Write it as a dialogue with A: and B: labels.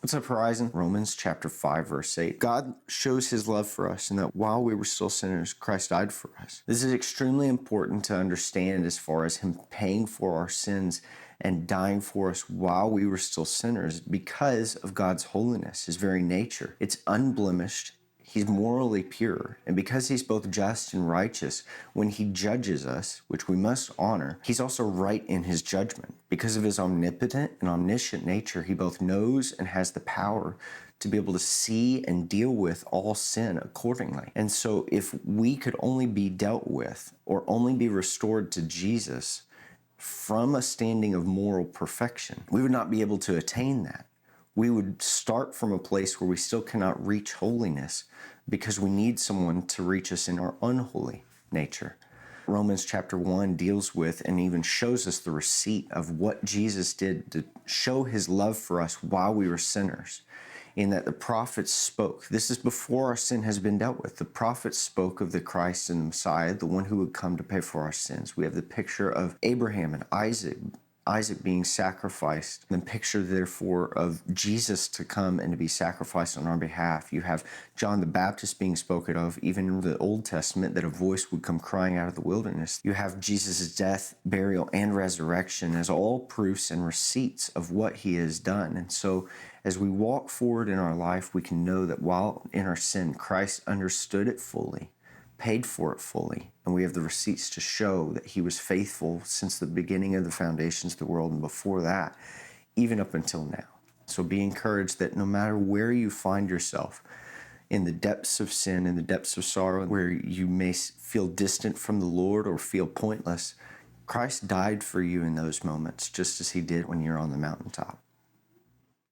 A: What's up, Horizon? Romans chapter 5, verse 8. God shows his love for us in that while we were still sinners, Christ died for us. This is extremely important to understand as far as him paying for our sins and dying for us while we were still sinners because of God's holiness, his very nature. It's unblemished. He's morally pure, and because he's both just and righteous, when he judges us, which we must honor, he's also right in his judgment. Because of his omnipotent and omniscient nature, he both knows and has the power to be able to see and deal with all sin accordingly. And so if we could only be dealt with or only be restored to Jesus from a standing of moral perfection, we would not be able to attain that. We would start from a place where we still cannot reach holiness because we need someone to reach us in our unholy nature. Romans chapter 1 deals with and even shows us the receipt of what Jesus did to show his love for us while we were sinners, in that the prophets spoke. This is before our sin has been dealt with. The prophets spoke of the Christ and the Messiah, the one who would come to pay for our sins. We have the picture of Abraham and Isaac being sacrificed, and picture therefore of Jesus to come and to be sacrificed on our behalf. You have John the Baptist being spoken of, even in the Old Testament, that a voice would come crying out of the wilderness. You have Jesus' death, burial, and resurrection as all proofs and receipts of what he has done. And so as we walk forward in our life, we can know that while in our sin, Christ understood it fully, paid for it fully, and we have the receipts to show that he was faithful since the beginning of the foundations of the world and before that, even up until now. So be encouraged that no matter where you find yourself, in the depths of sin, in the depths of sorrow, where you may feel distant from the Lord or feel pointless, Christ died for you in those moments, just as he did when you're on the mountaintop.